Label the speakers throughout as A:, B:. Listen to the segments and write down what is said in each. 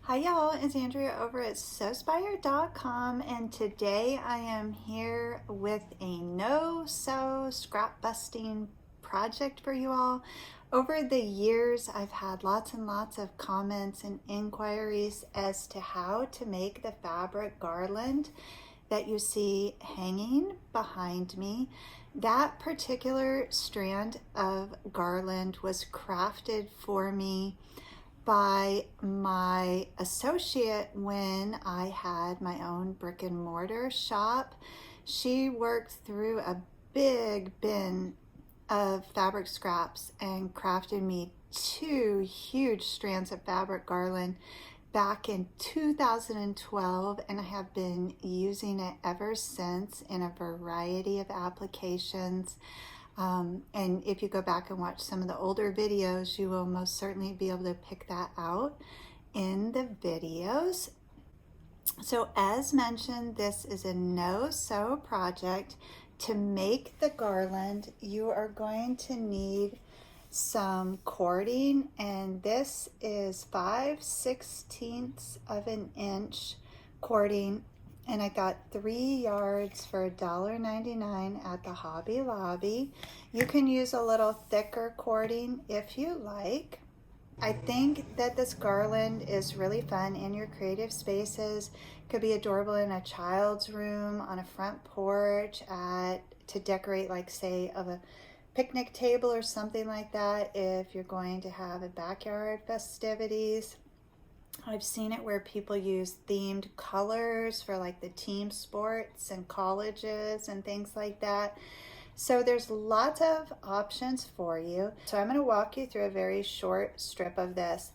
A: Hi y'all, it's Andrea over at Sewspire.com, and today I am here with a no-sew scrap busting project for you all. Over the years, I've had lots and lots of comments and inquiries as to how to make the fabric garland that you see hanging behind me. That particular strand of garland was crafted for me by my associate when I had my own brick and mortar shop. She worked through a big bin of fabric scraps and crafted me two huge strands of fabric garland back in 2012, and I have been using it ever since in a variety of applications. And if you go back and watch some of the older videos, you will most certainly be able to pick that out in the videos. So as mentioned, this is a no-sew project. To make the garland, you are going to need some cording, and this is 5/16 of an inch cording, and I got 3 yards for $1.99 at the Hobby Lobby. You can use a little thicker cording if you like. I think that this garland is really fun in your creative spaces. Could be adorable in a child's room, on a front porch, to decorate, like say of a picnic table or something like that if you're going to have a backyard festivities. I've seen it where people use themed colors for like the team sports and colleges and things like that. So there's lots of options for you. So I'm going to walk you through a very short strip of this.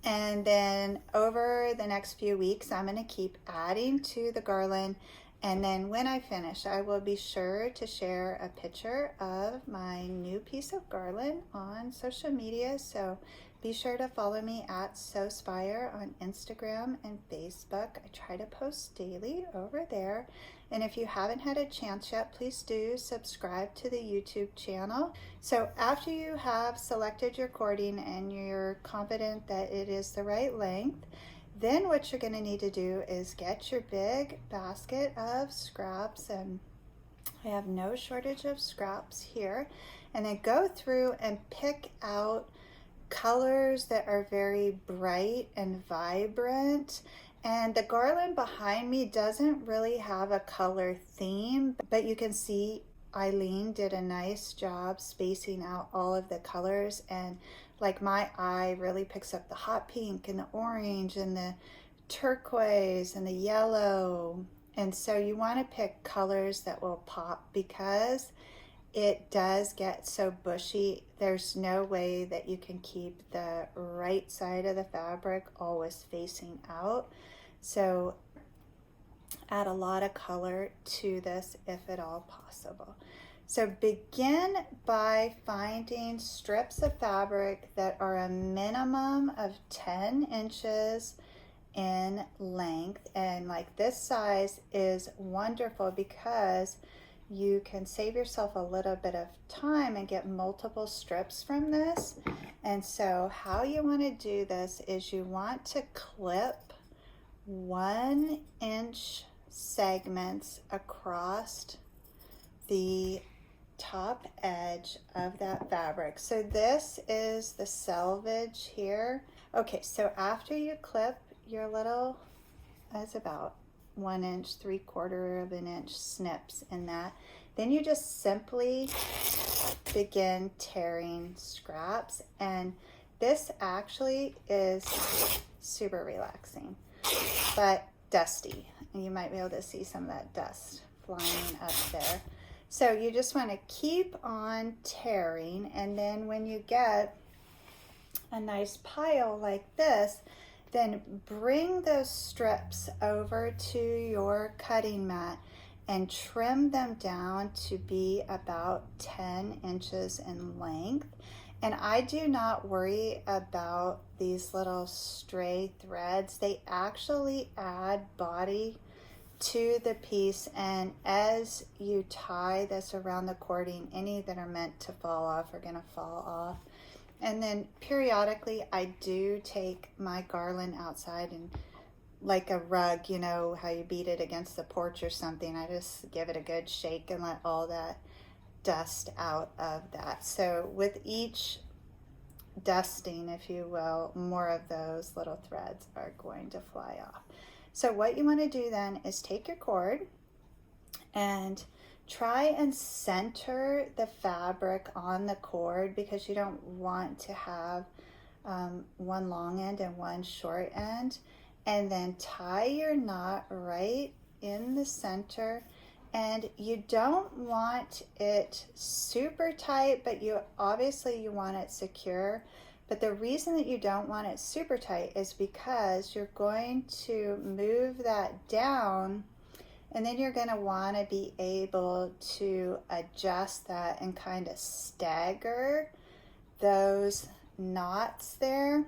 A: And then over the next few weeks, I'm going to keep adding to the garland. And then when I finish, I will be sure to share a picture of my new piece of garland on social media. So be sure to follow me at Sewspire on Instagram and Facebook. I try to post daily over there. And if you haven't had a chance yet, please do subscribe to the YouTube channel. So after you have selected your cording and you're confident that it is the right length, then what you're going to need to do is get your big basket of scraps, and I have no shortage of scraps here, and then go through and pick out colors that are very bright and vibrant. And the garland behind me doesn't really have a color theme, but you can see Eileen did a nice job spacing out all of the colors, and like my eye really picks up the hot pink and the orange and the turquoise and the yellow. And so you want to pick colors that will pop, because it does get so bushy. There's no way that you can keep the right side of the fabric always facing out. So add a lot of color to this if at all possible. So begin by finding strips of fabric that are a minimum of 10 inches in length. And like this size is wonderful because you can save yourself a little bit of time and get multiple strips from this. And so how you want to do this is you want to clip 1 inch segments across the top edge of that fabric. So this is the selvage here. Okay, so after you clip your little, that's about 1 inch, 3/4 of an inch snips in that, then you just simply begin tearing scraps. And this actually is super relaxing, but dusty, and you might be able to see some of that dust flying up there. So you just want to keep on tearing, and then when you get a nice pile like this, then bring those strips over to your cutting mat and trim them down to be about 10 inches in length. And I do not worry about these little stray threads. They actually add body to the piece, and as you tie this around the cording, any that are meant to fall off are going to fall off. And then periodically I do take my garland outside, and like a rug, you know how you beat it against the porch or something, I just give it a good shake and let all that dust out of that. So with each dusting, if you will, more of those little threads are going to fly off. So what you want to do then is take your cord and try and center the fabric on the cord, because you don't want to have one long end and one short end. And then tie your knot right in the center. And you don't want it super tight, but you obviously want it secure. But the reason that you don't want it super tight is because you're going to move that down, and then you're going to want to be able to adjust that and kind of stagger those knots there.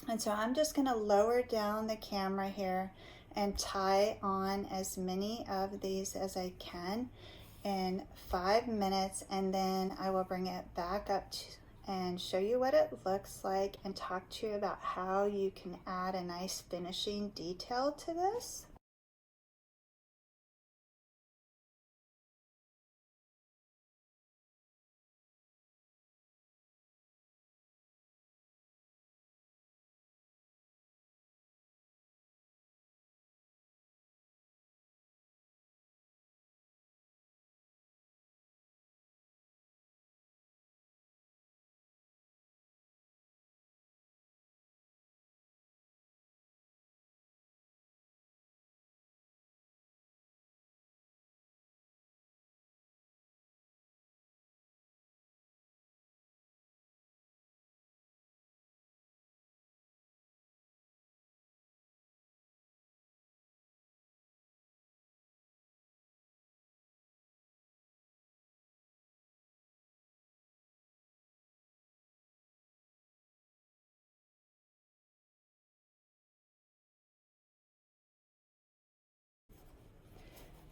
A: And so I'm just going to lower down the camera here and tie on as many of these as I can in 5 minutes, and then I will bring it back up and show you what it looks like and talk to you about how you can add a nice finishing detail to this.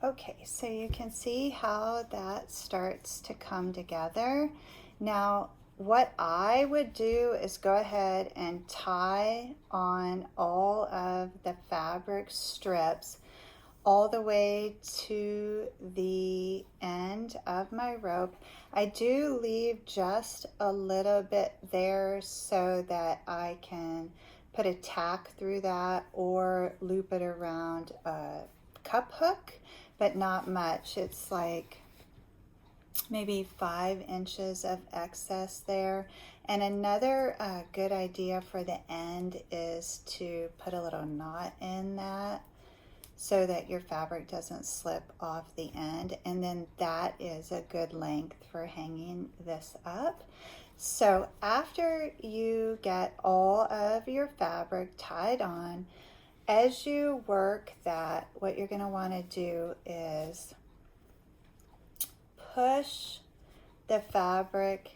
A: Okay, so you can see how that starts to come together. Now, what I would do is go ahead and tie on all of the fabric strips all the way to the end of my rope. I do leave just a little bit there so that I can put a tack through that or loop it around a cup hook, but not much. It's like maybe 5 inches of excess there. And another good idea for the end is to put a little knot in that so that your fabric doesn't slip off the end. And then that is a good length for hanging this up. So after you get all of your fabric tied on, as you work that, what you're going to want to do is push the fabric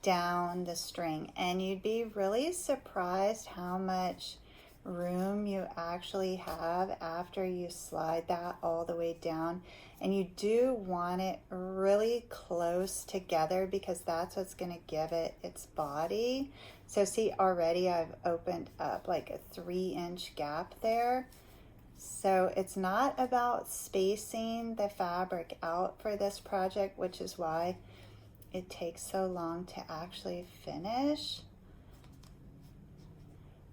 A: down the string, and you'd be really surprised how much room you actually have after you slide that all the way down. And you do want it really close together because that's what's going to give it its body. So see, already I've opened up like a 3-inch gap there. So it's not about spacing the fabric out for this project, which is why it takes so long to actually finish.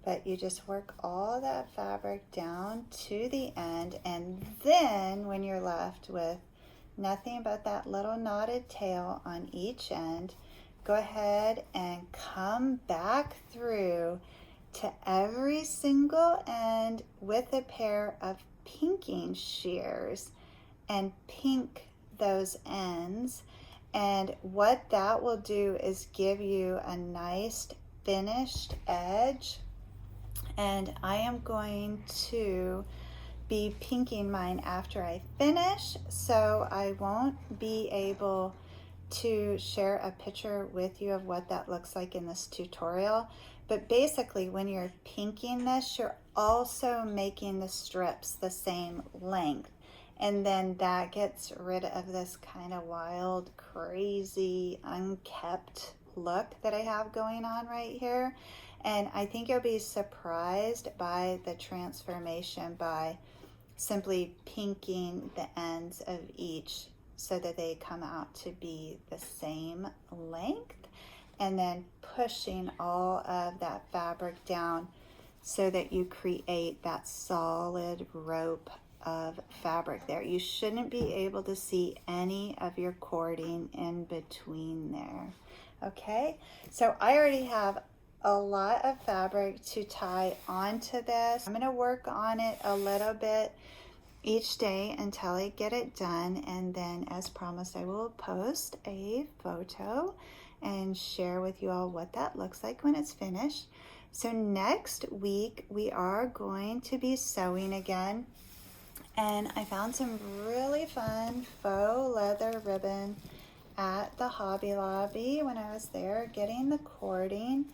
A: But you just work all that fabric down to the end, and then when you're left with nothing but that little knotted tail on each end, go ahead and come back through to every single end with a pair of pinking shears and pink those ends. And what that will do is give you a nice finished edge. And I am going to be pinking mine after I finish, so I won't be able to share a picture with you of what that looks like in this tutorial. But basically, when you're pinking this, you're also making the strips the same length. And then that gets rid of this kind of wild, crazy, unkept look that I have going on right here. And I think you'll be surprised by the transformation by simply pinking the ends of each so that they come out to be the same length, and then pushing all of that fabric down so that you create that solid rope of fabric there. You shouldn't be able to see any of your cording in between there. Okay, so I already have a lot of fabric to tie onto this. I'm going to work on it a little bit each day until I get it done, and then as promised I will post a photo and share with you all what that looks like when it's finished. So next week we are going to be sewing again, and I found some really fun faux leather ribbon at the Hobby Lobby when I was there getting the cording,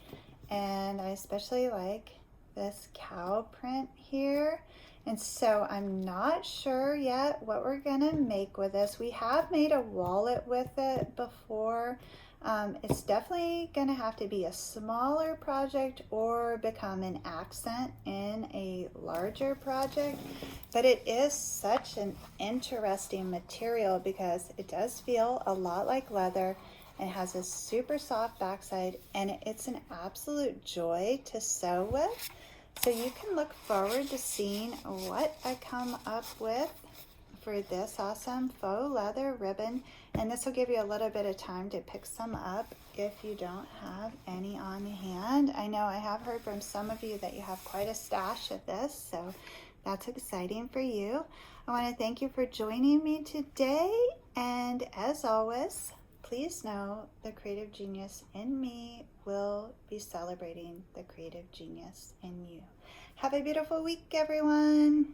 A: and I especially like this cow print here. And so I'm not sure yet what we're gonna make with this. We have made a wallet with it before. It's definitely gonna have to be a smaller project or become an accent in a larger project. But it is such an interesting material because it does feel a lot like leather. It has a super soft backside, and it's an absolute joy to sew with. So you can look forward to seeing what I come up with for this awesome faux leather ribbon. And this will give you a little bit of time to pick some up if you don't have any on hand. I know I have heard from some of you that you have quite a stash of this, so that's exciting for you. I want to thank you for joining me today, and as always, please know the creative genius in me will be celebrating the creative genius in you. Have a beautiful week, everyone.